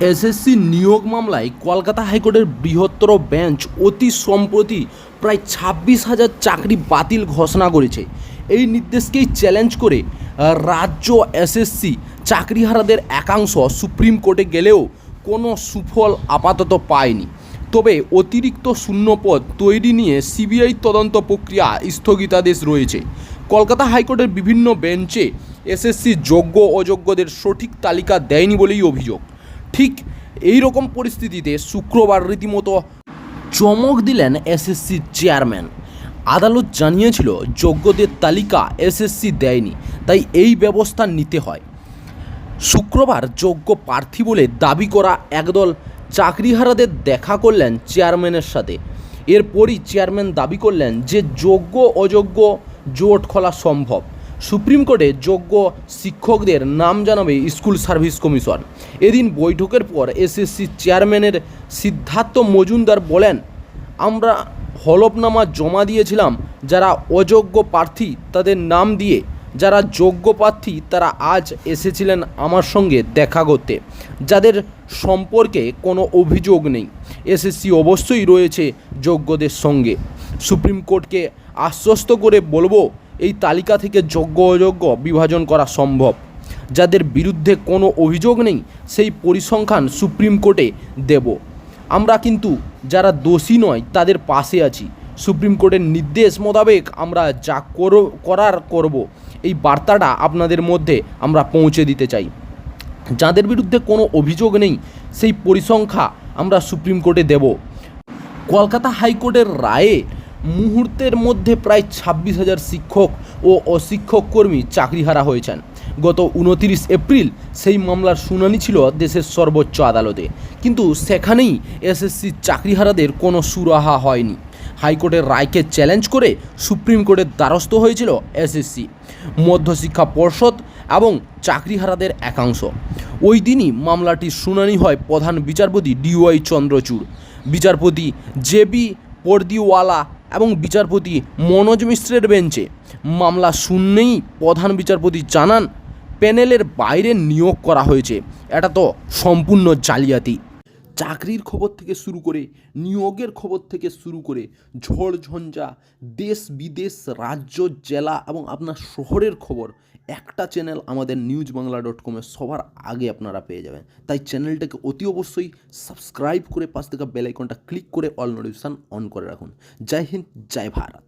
SSC নিয়োগ মামলায় কলকাতা হাইকোর্টের বৃহত্তর বেঞ্চ অতি সম্প্রতি প্রায় 26,000 চাকরি বাতিল ঘোষণা করেছে। এই নির্দেশকেই চ্যালেঞ্জ করে রাজ্য এসএসসি চাকরিহারাদের একাংশ সুপ্রিম কোর্টে গেলেও কোনো সুফল আপাতত পায়নি। তবে অতিরিক্ত শূন্যপদ তৈরি নিয়ে সিবিআই তদন্ত প্রক্রিয়া স্থগিতাদেশ রয়েছে। কলকাতা হাইকোর্টের বিভিন্ন বেঞ্চে এসএসসি যোগ্য অযোগ্যদের সঠিক তালিকা দেয়নি বলেই অভিযোগ। ঠিক এই রকম পরিস্থিতিতে শুক্রবার রীতিমতো চমক দিলেন এসএসসির চেয়ারম্যান। আদালত জানিয়েছিল যোগ্যদের তালিকা এসএসসি দেয়নি, তাই এই ব্যবস্থা নিতে হয়। শুক্রবার যোগ্য প্রার্থী বলে দাবি করা একদল চাকরিহারাদের দেখা করলেন চেয়ারম্যানের সাথে। এরপরই চেয়ারম্যান দাবি করলেন যে যোগ্য অযোগ্য জোট খোলা সম্ভব। সুপ্রিম কোর্টে যোগ্য শিক্ষকদের নাম জানাবে স্কুল সার্ভিস কমিশন। এদিন বৈঠকের পর এসএসসি চেয়ারম্যানের সিদ্ধার্থ মজুমদার বলেন, আমরা হলফনামা জমা দিয়েছিলাম যারা অযোগ্য প্রার্থী তাদের নাম দিয়ে, যারা যোগ্য প্রার্থী তারা আজ এসেছিলেন আমার সঙ্গে দেখা করতে, যাদের সম্পর্কে কোনো অভিযোগ নেই। এসএসসি অবশ্যই রয়েছে যোগ্যদের সঙ্গে। সুপ্রিম কোর্টকে আশ্বস্ত করে বলবো, এই তালিকা থেকে যোগ্য অযোগ্য বিভাজন করা সম্ভব। যাদের বিরুদ্ধে কোনো অভিযোগ নেই সেই পরিসংখ্যান সুপ্রিম কোর্টে দেব। আমরা কিন্তু যারা দোষী নয় তাদের পাশে আছি। সুপ্রিম কোর্টের নির্দেশ মোতাবেক আমরা যা করার করব। এই বার্তাটা আপনাদের মধ্যে আমরা পৌঁছে দিতে চাই। যাদের বিরুদ্ধে কোনো অভিযোগ নেই সেই পরিসংখ্যা আমরা সুপ্রিম কোর্টে দেব। কলকাতা হাইকোর্টের রায়ে মুহূর্তের মধ্যে প্রায় 26,000 শিক্ষক ও অশিক্ষক কর্মী চাকরিহারা হয়েছেন। গত 29 এপ্রিল সেই মামলার শুনানি ছিল দেশের সর্বোচ্চ আদালতে, কিন্তু সেখানেই এসএসসি চাকরিহারাদের কোনো সুরাহা হয়নি। হাইকোর্টের রায়কে চ্যালেঞ্জ করে সুপ্রিম কোর্টের দ্বারস্থ হয়েছিল এসএসসি, মধ্যশিক্ষা পর্ষদ এবং চাকরিহারাদের একাংশ। ওই দিনই মামলাটির শুনানি হয় প্রধান বিচারপতি ডিওয়াই চন্দ্রচূড়, বিচারপতি জেবি পর্দিওয়ালা এবং বিচারপতি মনোজ মিশ্রের বেঞ্চে। মামলা শুনলেই প্রধান বিচারপতি জানান, প্যানেলের বাইরে নিয়োগ করা হয়েছে, এটা তো সম্পূর্ণ জালিয়াতি। চাকরির খবর থেকে শুরু করে নিয়োগের খবর থেকে শুরু করে ঝড়ঝঞ্ঝা, দেশ বিদেশ, রাজ্য, জেলা এবং আপনার শহরের খবর একটা চ্যানেল আমাদের newsbangla.com-এ সবার আগে আপনারা পেয়ে যাবেন। তাই চ্যানেলটাকে অতি অবশ্যই সাবস্ক্রাইব করে পাশ থেকে বেল আইকনটা ক্লিক করে অল নোটিফিকেশন অন করে রাখুন। জয় হিন্দ, জয় ভারত।